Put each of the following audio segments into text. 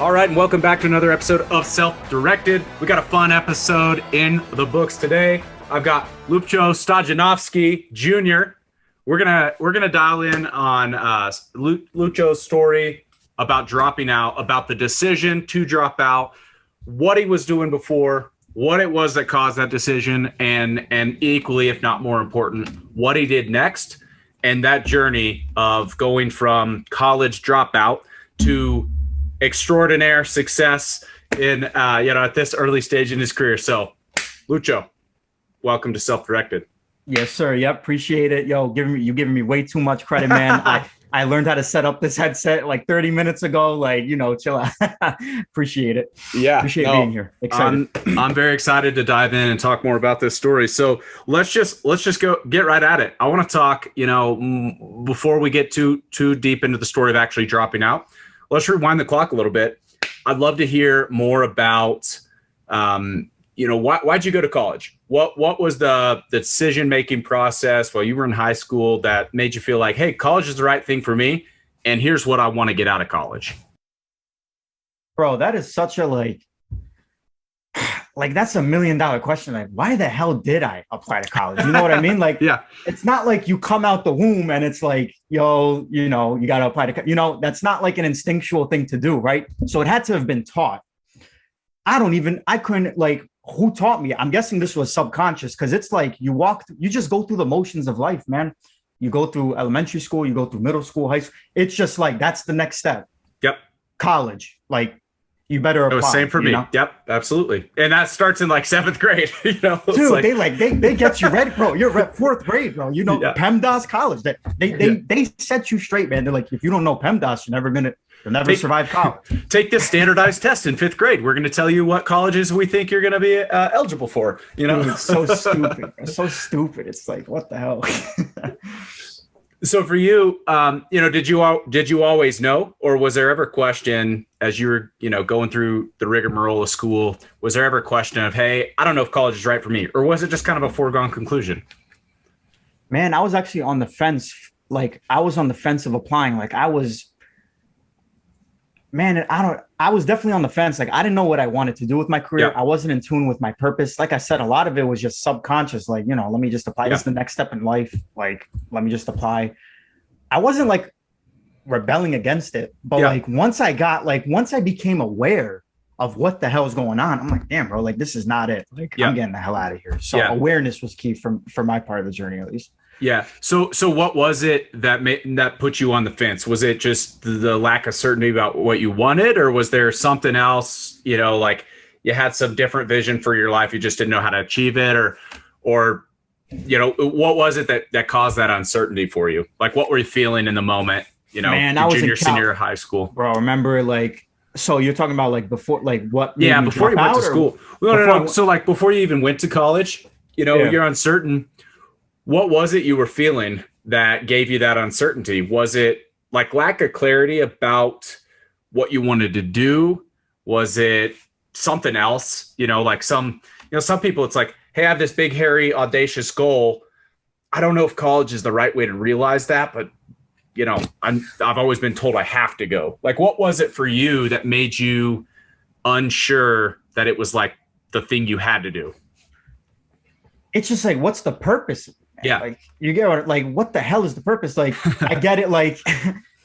All right, and welcome back to another episode of Self-Directed. We got a fun episode in the books today. I've got Ljupco Stojanovski Jr. We're gonna dial in on Ljupco's story about dropping out, about the decision to drop out, what he was doing before, what it was that caused that decision, and equally, if not more important, what he did next, and that journey of going from college dropout to extraordinaire success in at this early stage in his career. So, Ljupco, welcome to Self-Directed. Yes, sir. Yep, appreciate it. Yo, you giving me way too much credit, man. I learned how to set up this headset like 30 minutes ago. Like, chill out. Appreciate it. Yeah, appreciate being here. Excited. I'm very excited to dive in and talk more about this story. So let's just go get right at it. I want to talk, before we get too deep into the story of actually dropping out. Let's rewind the clock a little bit. I'd love to hear more about, why'd you go to college? What was the decision-making process while you were in high school that made you feel like, hey, college is the right thing for me, and here's what I want to get out of college? Bro, that is such a that's $1 million question. Like, why the hell did I apply to college? You know what I mean? Like, yeah, it's not like you come out the womb and it's like, you got to apply to, that's not like an instinctual thing to do. Right. So it had to have been taught. I couldn't who taught me? I'm guessing this was subconscious because it's like you just go through the motions of life, man. You go through elementary school, you go through middle school, high school. It's just like, that's the next step. Yep. College. You better apply. It was same for me. Yep, absolutely. And that starts in 7th grade. Dude, they get you ready, bro. You're at 4th grade, bro. Yeah. PEMDAS college. They set you straight, man. They're like, if you don't know PEMDAS, you'll never survive college. Take this standardized test in 5th grade. We're going to tell you what colleges we think you're going to be eligible for. Dude, it's so stupid. It's so stupid. It's like, what the hell? So for you, did you always know, or was there ever a question as you were, going through the rigmarole of school? Was there ever a question of, hey, I don't know if college is right for me, or was it just kind of a foregone conclusion? Man, I was actually on the fence. I was on the fence of applying. I was definitely on the fence. I didn't know what I wanted to do with my career. Yeah. I wasn't in tune with my purpose. Like I said, a lot of it was just subconscious. Let me just apply. This is the next step in life. Let me just apply. I wasn't rebelling against it, but once I became aware of what the hell is going on, I'm like, damn, bro, this is not it. I'm getting the hell out of here. So awareness was key for my part of the journey, at least. Yeah. So what was it that put you on the fence? Was it just the lack of certainty about what you wanted, or was there something else, you had some different vision for your life, you just didn't know how to achieve it, or what was it that caused that uncertainty for you? What were you feeling in the moment, Man, I was junior, senior high school? Bro, remember so you're talking about before, what? Yeah, before you went to school. No. So before you even went to college, you're uncertain. What was it you were feeling that gave you that uncertainty? Was it lack of clarity about what you wanted to do? Was it something else? Some people, it's hey, I have this big, hairy, audacious goal. I don't know if college is the right way to realize that, but I've always been told I have to go. What was it for you that made you unsure that it was the thing you had to do? It's just what's the purpose? Yeah. You get what the hell is the purpose? I get it.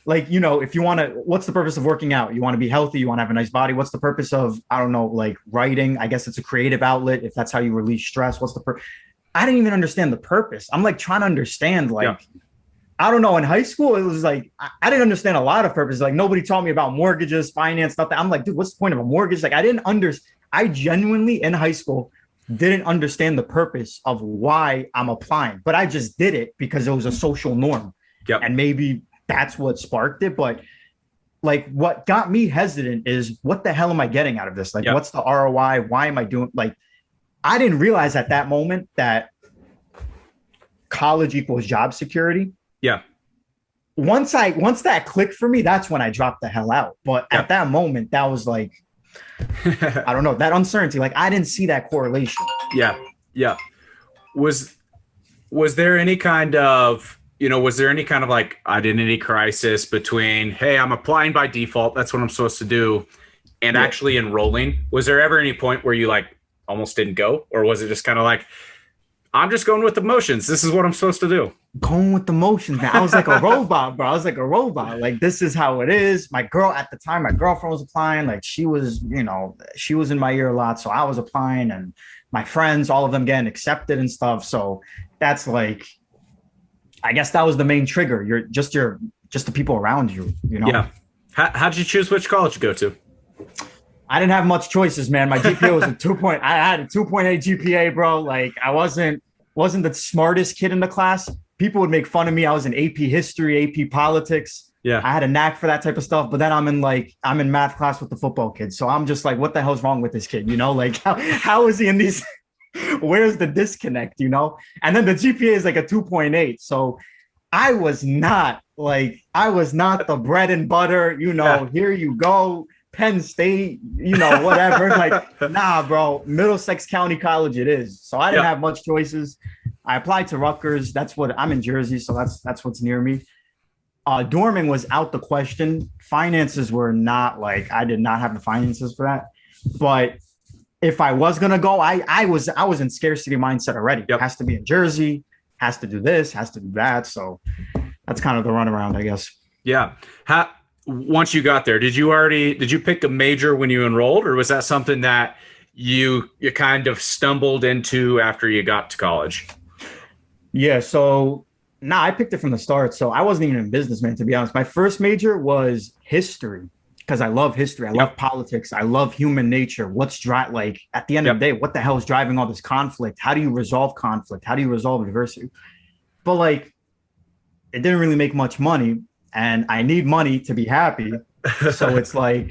If you want to, what's the purpose of working out? You want to be healthy. You want to have a nice body. What's the purpose of, I don't know, writing? I guess it's a creative outlet. If that's how you release stress, what's the purpose? I didn't even understand the purpose. I'm trying to understand, I don't know. In high school, it was I didn't understand a lot of purpose. Nobody taught me about mortgages, finance, nothing. I'm dude, what's the point of a mortgage? I genuinely in high school didn't understand the purpose of why I'm applying, but I just did it because it was a social norm. Yep. And maybe that's what sparked it. But what got me hesitant is, what the hell am I getting out of this? What's the ROI? Why am I doing I didn't realize at that moment that college equals job security. Yeah. Once that clicked for me, that's when I dropped the hell out. But at that moment, that was I don't know, that uncertainty. I didn't see that correlation. Yeah. Yeah. Was there any kind of, identity crisis between, hey, I'm applying by default, that's what I'm supposed to do, and actually enrolling? Was there ever any point where you like almost didn't go, or was it just kind of like, I'm just going with the motions, this is what I'm supposed to do? Going with the motions, man. I was like a robot, bro. I was like a robot. Like, this is how it is. My girl at the time, my girlfriend was applying. Like, she was, she was in my ear a lot. So I was applying, and my friends, all of them getting accepted and stuff. So that's like, I guess that was the main trigger. You're just the people around you, Yeah. How'd you choose which college to go to? I didn't have much choices, man. My GPA was I had a 2.8 GPA, bro. Like, I wasn't the smartest kid in the class. People would make fun of me. I was in AP history, AP politics. Yeah. I had a knack for that type of stuff. But then I'm in math class with the football kids. So I'm just like, what the hell's wrong with this kid? Like, how is he in these? Where's the disconnect, And then the GPA is like a 2.8. So I was not the bread and butter, Here you go. Penn State, whatever. Like, nah, bro, Middlesex County College it is. So I didn't have much choices. I applied to Rutgers. I'm in Jersey, so that's what's near me. Dorming was out the question. Finances were not I did not have the finances for that. But if I was gonna go, I was in scarcity mindset already. It has to be in Jersey, has to do this, has to do that. So that's kind of the runaround, I guess. Yeah. Once you got there, did you pick a major when you enrolled, or was that something that you kind of stumbled into after you got to college? Yeah. So I picked it from the start. So I wasn't even in business, man, to be honest. My first major was history because I love history. I love politics. I love human nature. At the end of the day, what the hell is driving all this conflict? How do you resolve conflict? How do you resolve adversity? But it didn't really make much money. And I need money to be happy. So it's you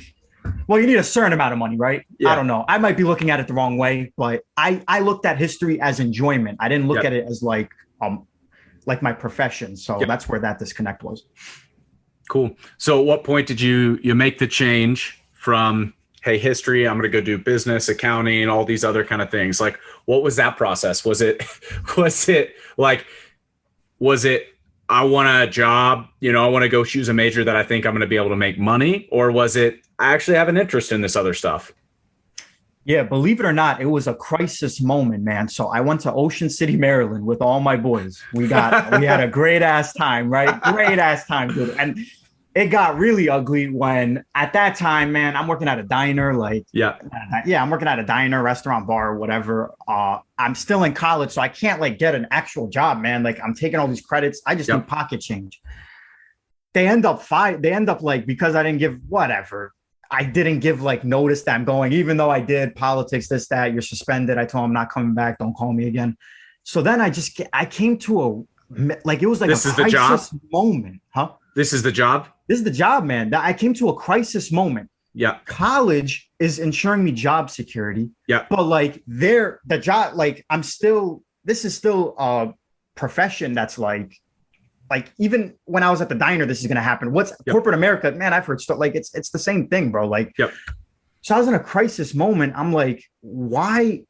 need a certain amount of money, right? Yeah. I don't know. I might be looking at it the wrong way, but I looked at history as enjoyment. I didn't look at it as like my profession. So that's where that disconnect was. Cool. So at what point did you make the change from, hey, history, I'm going to go do business, accounting, all these other kind of things? Like, what was that process? Was it I want a job, I want to go choose a major that I think I'm going to be able to make money? Or was it, I actually have an interest in this other stuff? Yeah, believe it or not, it was a crisis moment, man. So I went to Ocean City, Maryland with all my boys. We had a great ass time, right? Great ass time, dude. And it got really ugly when at that time, man, I'm working at a diner, I'm working at a diner, restaurant, bar, whatever. I'm still in college, so I can't get an actual job, man. I'm taking all these credits. I just need pocket change. They end up because I didn't give whatever. I didn't give notice that I'm going, even though I did politics, this, that, you're suspended. I told them I'm not coming back. Don't call me again. So then I came to it was like this a crisis moment, huh? This is the job? This is the job, man. I came to a crisis moment. Yeah. College is ensuring me job security. Yeah. But the job, this is still a profession that's even when I was at the diner, this is going to happen. What's corporate America, man, I've heard stuff it's the same thing, bro. So I was in a crisis moment. I'm why?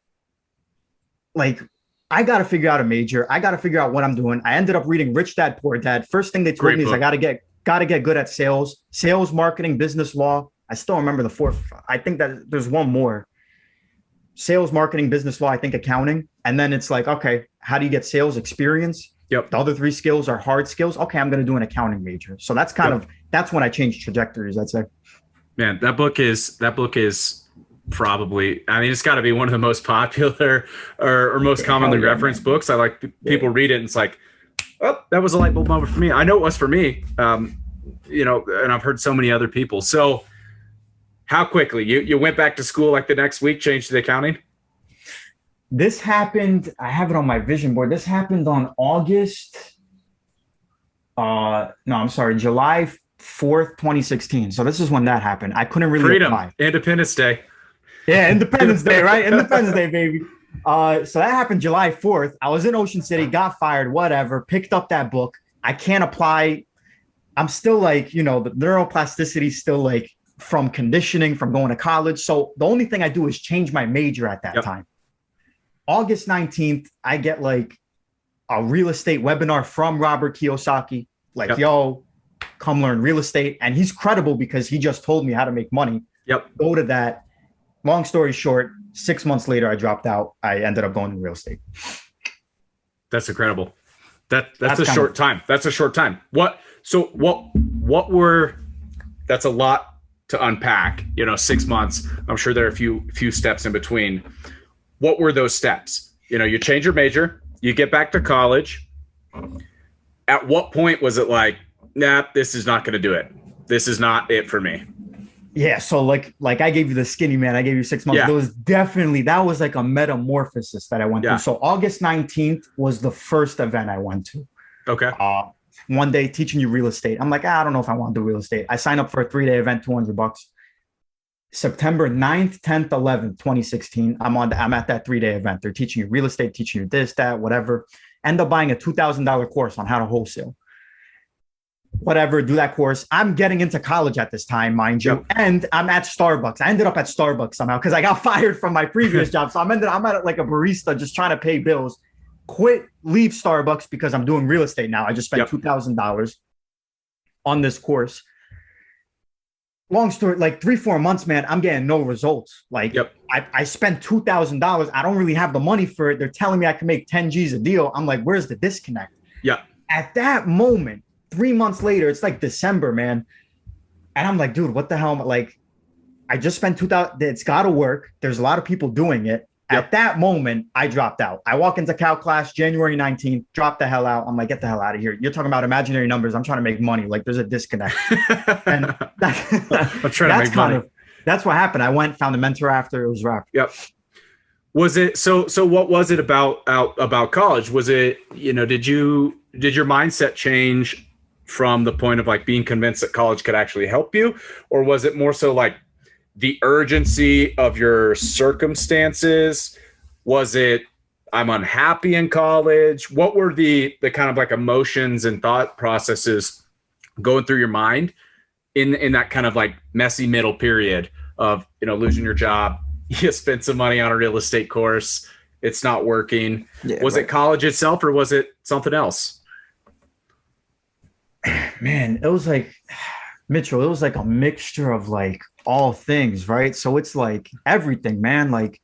I got to figure out a major. I got to figure out what I'm doing. I ended up reading Rich Dad, Poor Dad. First thing they told me is I got to get good at sales, marketing, business law. I still remember the fourth. I think that there's one more. Sales, marketing, business law, I think accounting. And then it's okay, how do you get sales experience? Yep. The other three skills are hard skills. Okay, I'm going to do an accounting major. So that's that's when I changed trajectories, I'd say. Man, that book is probably, it's got to be one of the most popular or most commonly referenced books. People read it and it's oh, that was a light bulb moment for me. I know it was for me, and I've heard so many other people. So how quickly you went back to school the next week, changed to the accounting? This happened, I have it on my vision board. This happened on July 4th, 2016. So this is when that happened. I couldn't really apply. Independence Day. Yeah, Independence Day, right? Independence Day, baby. So that happened July 4th. I was in Ocean City, got fired, whatever, picked up that book. I can't apply. I'm still the neuroplasticity still from conditioning, from going to college. So the only thing I do is change my major at that time. August 19th, I get a real estate webinar from Robert Kiyosaki. Yo, come learn real estate. And he's credible because he just told me how to make money. Yep. Go to that. Long story short, 6 months later, I dropped out. I ended up going to real estate. That's incredible. That's a kind short time. That's a short time. What were, that's a lot to unpack, 6 months. I'm sure there are a few steps in between. What were those steps? You change your major, you get back to college. At what point was it like, nah, this is not going to do it. This is not it for me. Yeah. So like I gave you the skinny man, I gave you 6 months. Yeah. That was like a metamorphosis that I went through. So August 19th was the first event I went to. Okay. One day teaching you real estate. I'm like, I don't know if I want to do real estate. I signed up for a 3-day event, $200. September 9th, 10th, 11th, 2016. I'm at that 3-day event. They're teaching you real estate, teaching you this, that, whatever. End up buying a $2,000 course on how to wholesale. Whatever, do that course. I'm getting into college at this time, mind you. Yep. And I'm at Starbucks. I ended up at Starbucks somehow because I got fired from my previous job. So I'm at like a barista just trying to pay bills. Leave Starbucks because I'm doing real estate now. I just spent $2,000 on this course. Long story, like 3-4 months, man, I'm getting no results. Like I spent $2,000. I don't really have the money for it. They're telling me I can make 10 G's a deal. I'm like, where's the disconnect? Yeah. At that moment, 3 months later, it's like December, man. And I'm like, dude, what the hell? Like, I just spent $2,000. It's got to work. There's a lot of people doing it. Yep. At that moment, I dropped out. I walk into Cal class, January 19th, drop the hell out. I'm like, get the hell out of here. You're talking about imaginary numbers. I'm trying to make money. Like, there's a disconnect. And I'm trying to make money. That's what happened. I went, found a mentor after it was wrapped. Yep. Was it so what was it about college? Was it, did your mindset change from the point of like being convinced that college could actually help you? Or was it more so like the urgency of your circumstances? Was it, I'm unhappy in college? What were the kind of like emotions and thought processes going through your mind in that kind of like messy middle period of, losing your job? You spent some money on a real estate course. It's not working. Yeah, was it college itself or was it something else? Man, it was like, Mitchell, it was like a mixture of like all things, right? So it's like everything, man. Like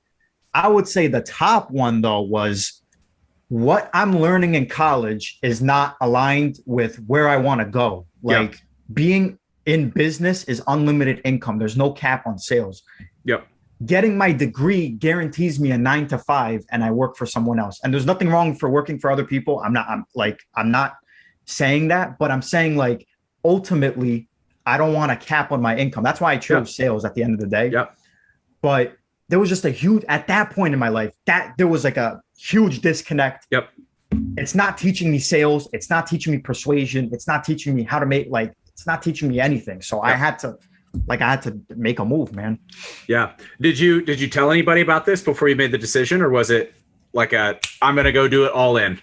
I would say the top one though was what I'm learning in college is not aligned with where I want to go. Like being in business is unlimited income. There's no cap on sales. Yep. Getting my degree guarantees me a 9 to 5 and I work for someone else. And there's nothing wrong for working for other people. I'm not saying that, but I'm saying like ultimately I don't want a cap on my income. That's why I chose sales at the end of the day. Yep. But there was just at that point in my life, that there was like a huge disconnect. Yep. It's not teaching me sales. It's not teaching me persuasion. It's not teaching me how to make, it's not teaching me anything. So I had to make a move, man. Yeah. Did you tell anybody about this before you made the decision, or was it like I'm going to go do it all in?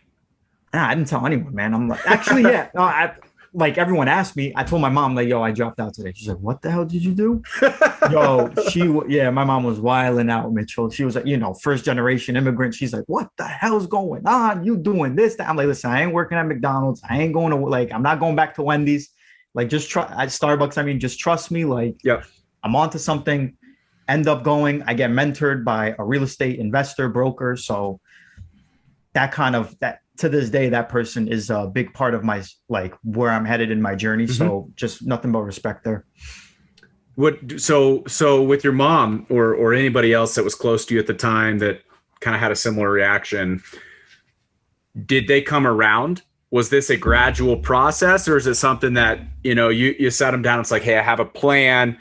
Nah, I didn't tell anyone, man. I'm like, actually, yeah. No, like everyone asked me, I told my mom, like, yo, I dropped out today. She's like, what the hell did you do? My mom was wilding out, Mitchell. She was like, first generation immigrant. She's like, what the hell's going on? You doing this? That? I'm like, listen, I ain't working at McDonald's. I ain't going to I'm not going back to Wendy's. Like just at Starbucks. Just trust me. Like, I'm onto something. End up going, I get mentored by a real estate investor broker. So that to this day, that person is a big part of my, where I'm headed in my journey. Mm-hmm. So just nothing but respect there. So with your mom or anybody else that was close to you at the time that kind of had a similar reaction, did they come around? Was this a gradual process, or is it something that, you sat them down? It's like, hey, I have a plan.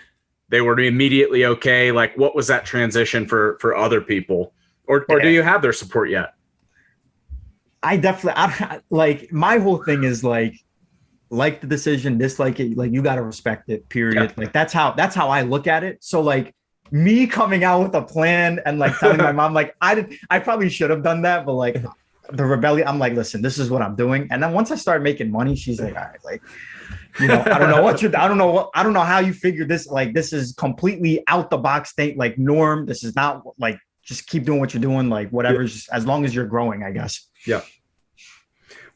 They were immediately okay. Like, what was that transition for other people, or do you have their support yet? I definitely, my whole thing is like the decision, dislike it, like you got to respect it, period. Yeah. Like that's how I look at it. So like me coming out with a plan and like telling my mom, like I probably should have done that, but like the rebellion, I'm like, listen, this is what I'm doing. And then once I started making money, she's like, all right, like, I don't know I don't know how you figured this. Like, this is completely out the box thing, like norm. This is not like, just keep doing what you're doing. Like whatever, just as long as you're growing, I guess. Yeah.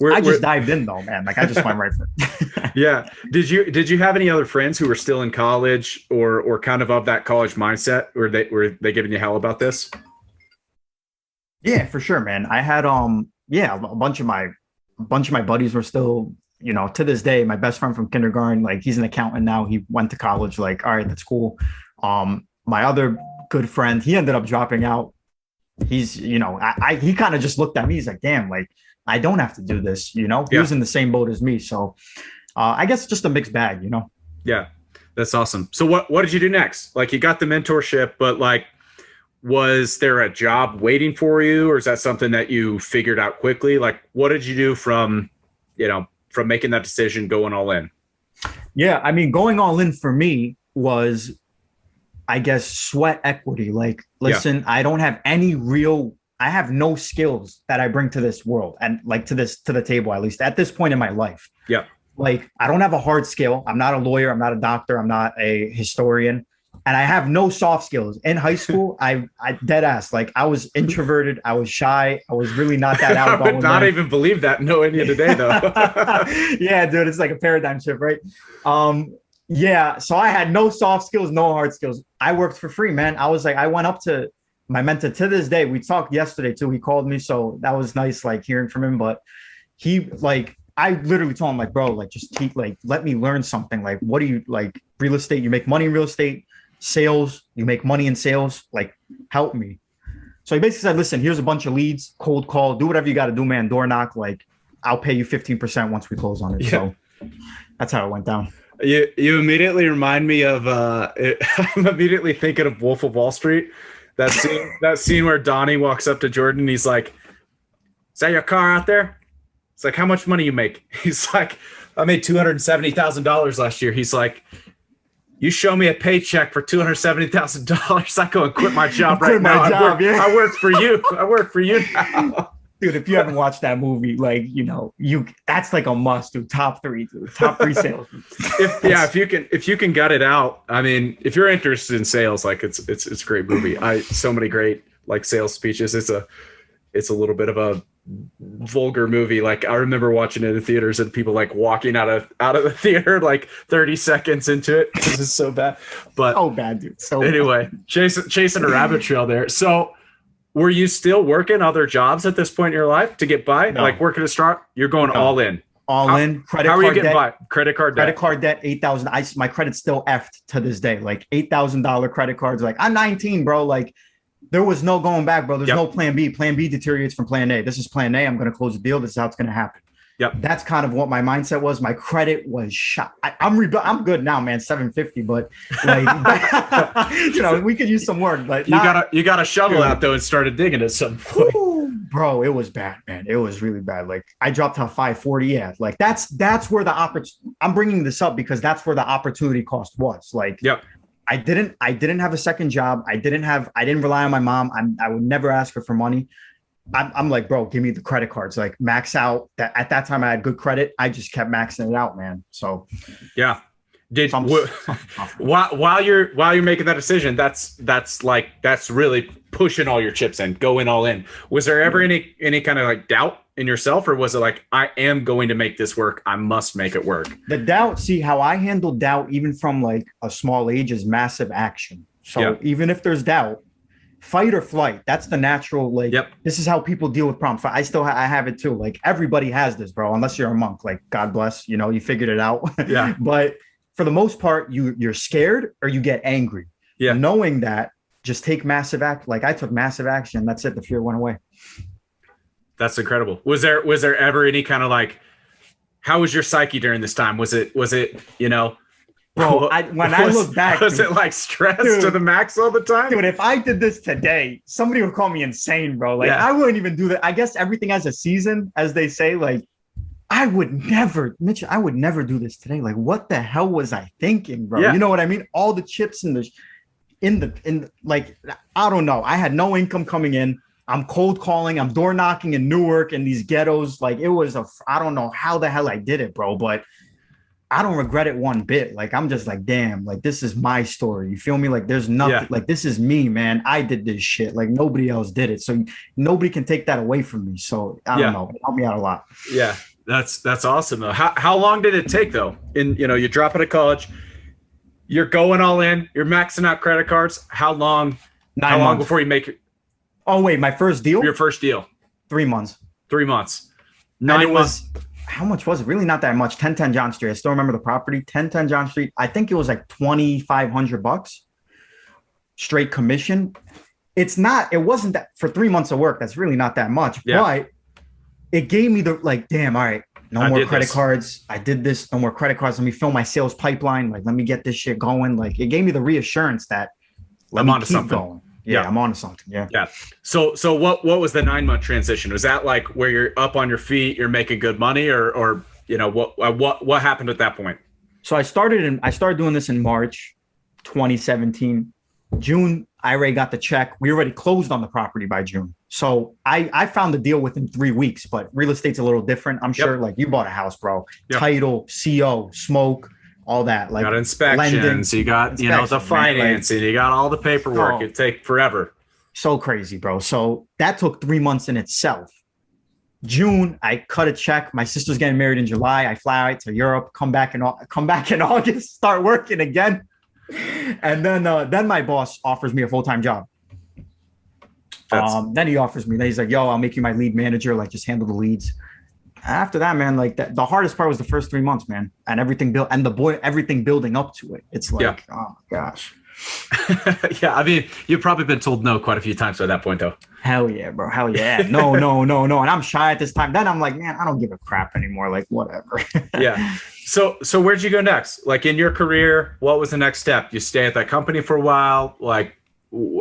I just dived in though, man. Like I just went right for it. Yeah. Did you have any other friends who were still in college or kind of that college mindset? Were they giving you hell about this? Yeah, for sure, man. I had yeah, a bunch of my buddies were still, to this day, my best friend from kindergarten, like he's an accountant now. He went to college, like, all right, that's cool. My other good friend, he ended up dropping out. He's, he kind of just looked at me. He's like, damn, like I don't have to do this, He was in the same boat as me. So I guess just a mixed bag, Yeah, that's awesome. So what did you do next? Like you got the mentorship, but like, was there a job waiting for you, or is that something that you figured out quickly? Like, what did you do from making that decision, going all in? Yeah, I mean, going all in for me was, I guess, sweat equity. Like, listen, I don't have I have no skills that I bring to this world and like to the table, at least at this point in my life. Yeah. Like, I don't have a hard skill. I'm not a lawyer. I'm not a doctor. I'm not a historian. And I have no soft skills. In high school, I dead ass. Like I was introverted. I was shy. I was really not that outgoing. I would not even believe that knowing you today, though. Yeah, dude, it's like a paradigm shift, right? Yeah. So I had no soft skills, no hard skills. I worked for free, man. I was like, I went up to my mentor to this day. We talked yesterday too. He called me, so that was nice, like hearing from him. But he like, I literally told him like, bro, like just let me learn something. Like, what do you like? Real estate? You make money in real estate. Sales, you make money in sales, like help me. So he basically said, listen, here's a bunch of leads, cold call, do whatever you got to do, man. Door knock, like I'll pay you 15% once we close on it. Yeah. So that's how it went down. You immediately remind me of I'm immediately thinking of Wolf of Wall Street. That scene where Donnie walks up to Jordan and he's like, is that your car out there? It's like, how much money you make? He's like, I made $270,000 last year. He's like, you show me a paycheck for $270,000, I go and quit my job right now. I work for you. I work for you now. Dude, if you haven't watched that movie, like, that's like a must, dude. Top three sales. If you can gut it out. I mean, if you're interested in sales, like it's a great movie. So many great like sales speeches. It's a little bit of a vulgar movie. Like I remember watching it in theaters and people like walking out of the theater like 30 seconds into it because it's so bad. But bad, dude. Anyway, chasing a rabbit trail there. So were you still working other jobs at this point in your life to get by? No. Like working a start? You're going all in. All in. How are you getting by? Credit card debt, 8,000. My credit's still effed to this day. Like $8,000 credit cards. Like I'm 19, bro. Like there was no going back, bro. There's no plan B. Plan B deteriorates from plan A. This is plan A. I'm going to close the deal. This is how it's going to happen. Yep. That's kind of what my mindset was. My credit was shot. I'm good now, man. 750, but like, we could use some work. But you got a shovel out though and started digging at some point. Ooh, bro, it was bad, man. It was really bad. Like I dropped to 540. Yeah, like that's where the opportunity. I'm bringing this up because that's where the opportunity cost was. Like, yep. I didn't have a second job. I didn't rely on my mom. I would never ask her for money. I'm like, bro, give me the credit cards, like max out. At that time I had good credit. I just kept maxing it out, man. So yeah. While you're making that decision, that's really pushing all your chips in, going all in. Was there ever any kind of like doubt in yourself, or was it like, I am going to make this work, I must make it work? The doubt, see how I handle doubt even from like a small age is massive action. So even if there's doubt, fight or flight, that's the natural, like, This is how people deal with problems. I have it too. Like everybody has this, bro, unless you're a monk, like God bless, you figured it out. Yeah. But for the most part, you're scared or you get angry. Yeah. Knowing that, just take massive act. Like I took massive action. That's it. The fear went away. That's incredible. Was there ever any kind of like, how was your psyche during this time? Was it, bro, when I look back, was it like stress to the max all the time? Dude, if I did this today, somebody would call me insane, bro. Like I wouldn't even do that. I guess everything has a season, as they say. Like I would never do this today. Like what the hell was I thinking, bro? You know what I mean? All the chips in like, I don't know. I had no income coming in. I'm cold calling. I'm door knocking in Newark in these ghettos. Like it was I don't know how the hell I did it, bro. But I don't regret it one bit. Like, I'm just like, damn, like this is my story. You feel me? Like there's nothing, Yeah. like this is me, man. I did this shit. Like nobody else did it. So nobody can take that away from me. So I don't Yeah. know. It helped me out a lot. Yeah. That's awesome though. How long did it take though? You drop out of college, you're going all in, you're maxing out credit cards. How 9 long months. before you make Oh, wait, my first deal? your first deal? 3 months. 3 months. And it 9 months. was, how much was it? Really not that much. 1010 John Street. I still remember the property. 1010 John Street. I think it was like $2,500 straight commission. It wasn't that for 3 months of work. That's really not that much. Yeah. But it gave me the like, damn, all right, no more credit this. cards. I did this, no more credit cards. Let me fill my sales pipeline. Like, let me get this shit going. Like, it gave me the reassurance that I'm onto something. going. Yeah, I'm onto something. Yeah. Yeah. So what was the 9 month transition? Was that like where you're up on your feet, you're making good money, or what happened at that point? So I started doing this in March 2017. June, I already got the check. We already closed on the property by June. So I found the deal within 3 weeks, but real estate's a little different. I'm sure like you bought a house, bro. Yep. Title, CO, smoke, all that. Like, you got inspections, you got the financing, you got all the paperwork. It take forever. So crazy, bro. So that took 3 months in itself. June, I cut a check. My sister's getting married in July. I fly out to Europe, come back in August, start working again. And then my boss offers me a full-time job. Then he offers me, he's like, yo, I'll make you my lead manager, like just handle the leads. After that, man, like the hardest part was the first 3 months, man, and everything building up to it. It's like, oh gosh. Yeah, I mean, you've probably been told no quite a few times by that point, though. Hell yeah, bro. Hell yeah. No. And I'm shy at this time. Then I'm like, man, I don't give a crap anymore. Like, whatever. Yeah. So where'd you go next? Like in your career, what was the next step? You stay at that company for a while? Like,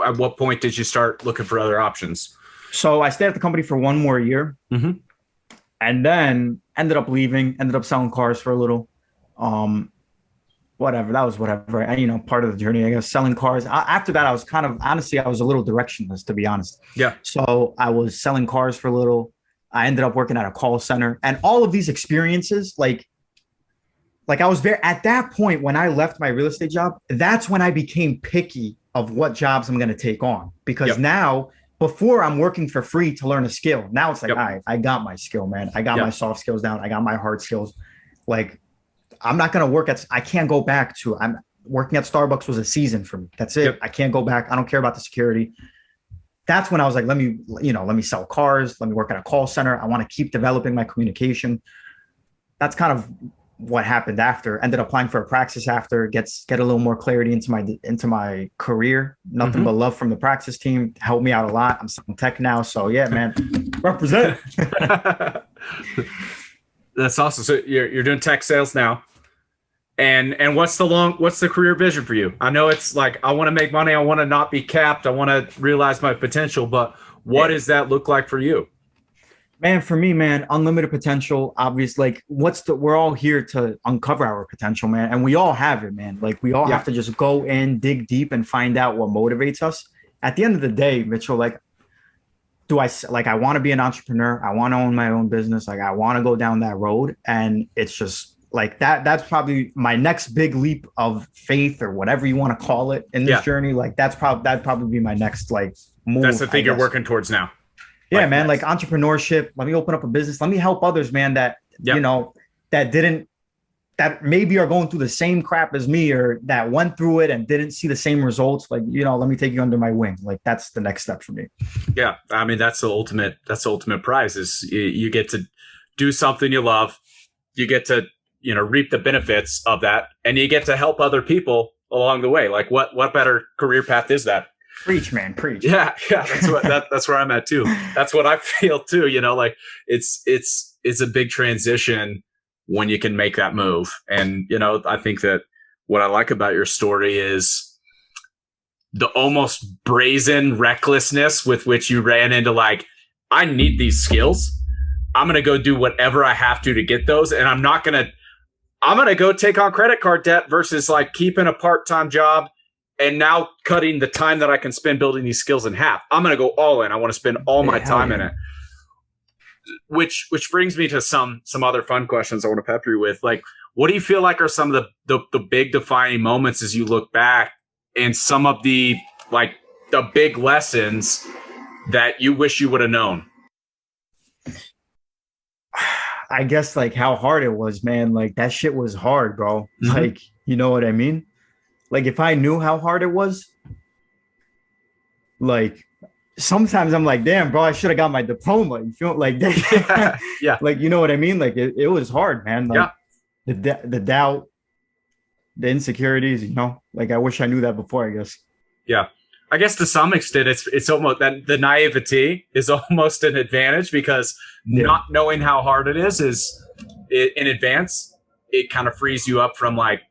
at what point did you start looking for other options? So I stayed at the company for one more year. Mm-hmm. And then ended up leaving, ended up selling cars for a little. Whatever. That was whatever. And, part of the journey, I guess, selling cars. After that, I was I was a little directionless, to be honest. Yeah. So I was selling cars for a little. I ended up working at a call center, and all of these experiences, like I was at that point when I left my real estate job, that's when I became picky of what jobs I'm going to take on, because now, before I'm working for free to learn a skill. Now it's like, all right, I got my skill, man. I got my soft skills down. I got my hard skills. Like, I'm not going to I can't go back to, I'm working at Starbucks was a season for me. That's it. Yep. I can't go back. I don't care about the security. That's when I was like, let me sell cars. Let me work at a call center. I want to keep developing my communication. That's kind of what happened after. Ended up applying for a Praxis after, get a little more clarity into my career. Nothing but love from the Praxis team. Helped me out a lot. I'm selling tech now. So yeah, man, represent. That's awesome. So you're doing tech sales now. And what's the career vision for you? I know it's like, I want to make money. I want to not be capped. I want to realize my potential, but what does that look like for you? Man, for me, man, unlimited potential. Obviously, like we're all here to uncover our potential, man. And we all have it, man. Like we all have to just go in, dig deep and find out what motivates us. At the end of the day, Mitchell, like, I want to be an entrepreneur. I want to own my own business. Like I want to go down that road. And it's just like that's probably my next big leap of faith or whatever you want to call it in this journey. Like that'd probably be my next like move. That's the thing you're working towards now. Yeah, man. Like entrepreneurship. Let me open up a business. Let me help others, man. That, that maybe are going through the same crap as me, or that went through it and didn't see the same results. Like, let me take you under my wing. Like that's the next step for me. Yeah. I mean, that's the ultimate prize is you get to do something you love. You get to, reap the benefits of that, and you get to help other people along the way. Like what better career path is that? Preach, man, preach. Yeah. That's where I'm at too. That's what I feel too. Like it's a big transition when you can make that move. And, I think that what I like about your story is the almost brazen recklessness with which you ran into like, I need these skills. I'm going to go do whatever I have to get those. And I'm going to go take on credit card debt versus like keeping a part-time job and now cutting the time that I can spend building these skills in half. I'm going to go all in. I want to spend all my time in it. Which brings me to some other fun questions I want to pepper you with. Like, What do you feel like are some of the big defining moments as you look back, and some of the big lessons that you wish you would have known? I guess like how hard it was, man. Like that shit was hard, bro. Mm-hmm. Like, you know what I mean? Like if I knew how hard it was, like sometimes I'm like, damn, bro, I should have got my diploma. You feel like that? Yeah. Like, you know what I mean? Like it was hard, man. Like Yeah. the doubt, the insecurities, you know, like I wish I knew that before, I guess. Yeah. I guess to some extent, it's almost that the naivety is almost an advantage, because not knowing how hard it is in advance, it kind of frees you up from like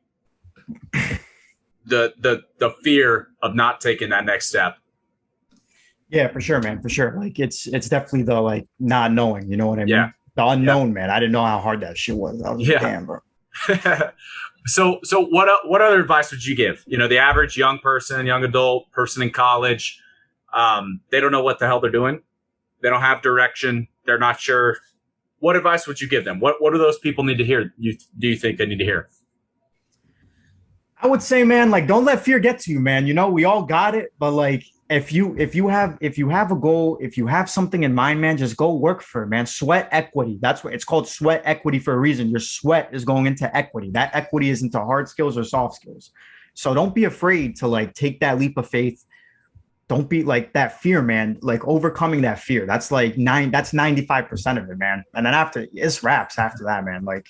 the fear of not taking that next step. Yeah, for sure, man, for sure. Like it's definitely the like not knowing, you know what I mean? Yeah. The unknown, man. I didn't know how hard that shit was. I was like, damn, bro. So what other advice would you give? You know, the average young person, young adult person in college, they don't know what the hell they're doing. They don't have direction. They're not sure. What advice would you give them? What do those people need to hear? Do you think they need to hear? I would say, man, like don't let fear get to you, man. You know, we all got it, but like if you have a goal, if you have something in mind, man, just go work for it, man. Sweat equity. That's what it's called, sweat equity, for a reason. Your sweat is going into equity. That equity is into hard skills or soft skills. So don't be afraid to like take that leap of faith. Don't be like that fear, man. Like overcoming that fear. That's like that's 95% of it, man. And then after it's wraps after that, man. Like,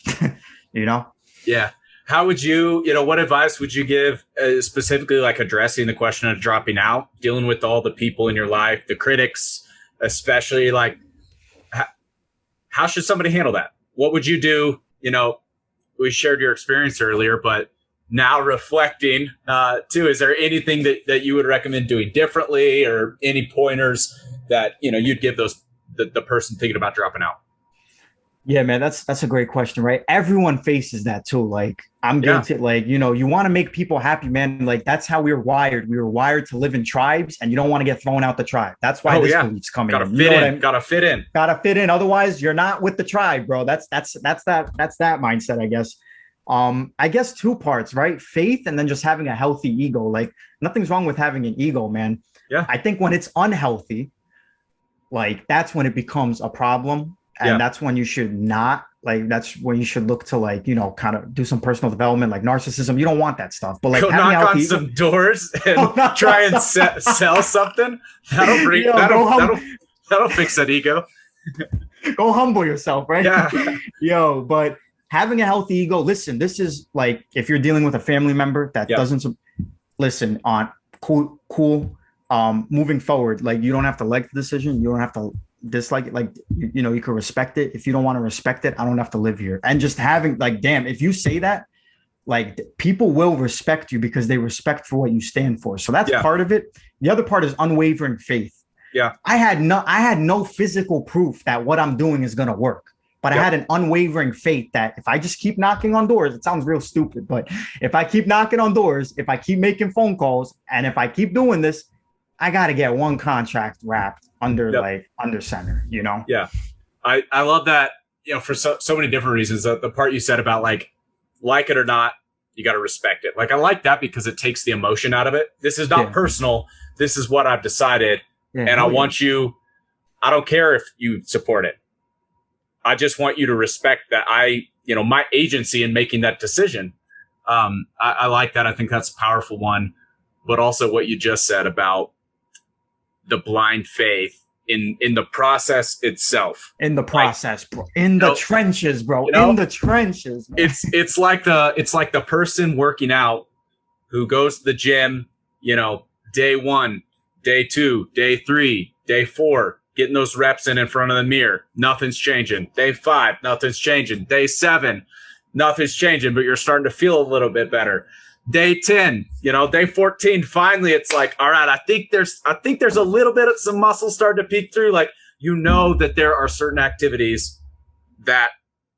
you know? Yeah. How would you what advice would you give specifically, like addressing the question of dropping out, dealing with all the people in your life, the critics, especially, like how should somebody handle that? What would you do? You know, we shared your experience earlier, but now reflecting too, is there anything that you would recommend doing differently, or any pointers that, you'd give the person thinking about dropping out? Yeah, man, that's a great question, right? Everyone faces that too. Like I'm guilty. Like, you want to make people happy, man. Like that's how we were wired. We were wired to live in tribes, and you don't want to get thrown out the tribe. That's why this belief's coming. Gotta fit in. Gotta fit in. Gotta fit in. Otherwise, you're not with the tribe, bro. That's that mindset, I guess. I guess two parts, right? Faith, and then just having a healthy ego. Like nothing's wrong with having an ego, man. Yeah. I think when it's unhealthy, like that's when it becomes a problem. And that's when you should not, like, that's when you should look to, like, kind of do some personal development, like narcissism. You don't want that stuff. But like, go knock on some doors and try and sell something. That'll bring that'll fix that ego. Go humble yourself, right? Yeah. But having a healthy ego. Listen, this is like if you're dealing with a family member that doesn't listen on cool. Moving forward, like you don't have to like the decision. You don't have to dislike it. Like, you can respect it. If you don't want to respect it, I don't have to live here. And just having like, damn, if you say that, like people will respect you because they respect for what you stand for. So that's part of it. The other part is unwavering faith. Yeah. I had no physical proof that what I'm doing is going to work, but I had an unwavering faith that if I just keep knocking on doors, it sounds real stupid, but if I keep knocking on doors, if I keep making phone calls, and if I keep doing this, I got to get one contract wrapped under under center, Yeah. I love that, for so many different reasons. The part you said about like it or not, you got to respect it. Like, I like that because it takes the emotion out of it. This is not personal. This is what I've decided. Yeah, and I want you, I don't care if you support it. I just want you to respect that my agency in making that decision. I like that. I think that's a powerful one, but also what you just said about the blind faith in the process itself. In the process, bro. In the trenches, bro. In the trenches. Man. It's like the person working out who goes to the gym, day 1, day 2, day 3, day 4, getting those reps in front of the mirror. Nothing's changing. Day 5, nothing's changing. Day 7, nothing's changing, but you're starting to feel a little bit better. Day 10, day 14, finally it's like, all right, I think there's a little bit of some muscle starting to peek through. Like, that there are certain activities that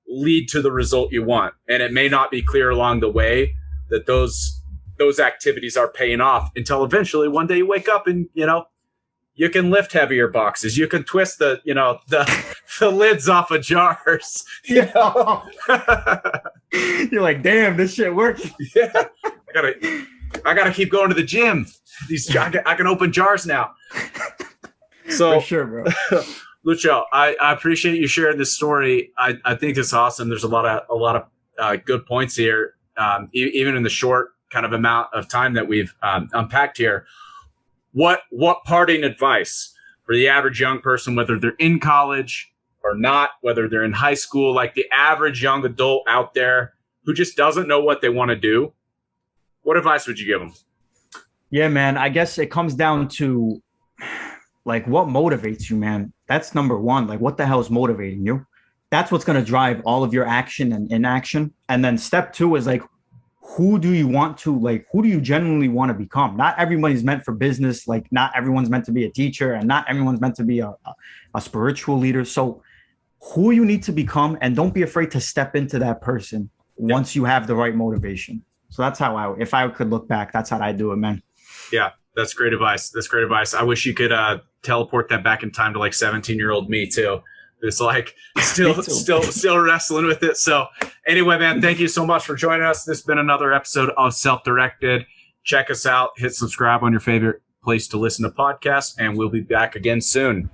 lead to the result you want. And it may not be clear along the way that those activities are paying off until eventually one day you wake up and, you can lift heavier boxes. You can twist the the lids off of jars. You know? You're like, damn, this shit working. Yeah, I gotta keep going to the gym. I can open jars now. So for sure, bro. Lucho, I appreciate you sharing this story. I think it's awesome. There's a lot of good points here, even in the short kind of amount of time that we've unpacked here. What parting advice for the average young person, whether they're in college or not, whether they're in high school, like the average young adult out there who just doesn't know what they want to do? What advice would you give them? Yeah, man, I guess it comes down to like what motivates you, man. That's number one. Like, what the hell is motivating you? That's what's going to drive all of your action and inaction. And then step two is like, who do you genuinely want to become? Not everybody's meant for business. Like, not everyone's meant to be a teacher, and not everyone's meant to be a spiritual leader. So who you need to become, and don't be afraid to step into that person once you have the right motivation. So that's how if I could look back, that's how I do it, man. Yeah, that's great advice. I wish you could teleport that back in time to like 17-year-old me too. It's like still wrestling with it. So anyway, man, thank you so much for joining us. This has been another episode of Self-Directed. Check us out. Hit subscribe on your favorite place to listen to podcasts, and we'll be back again soon.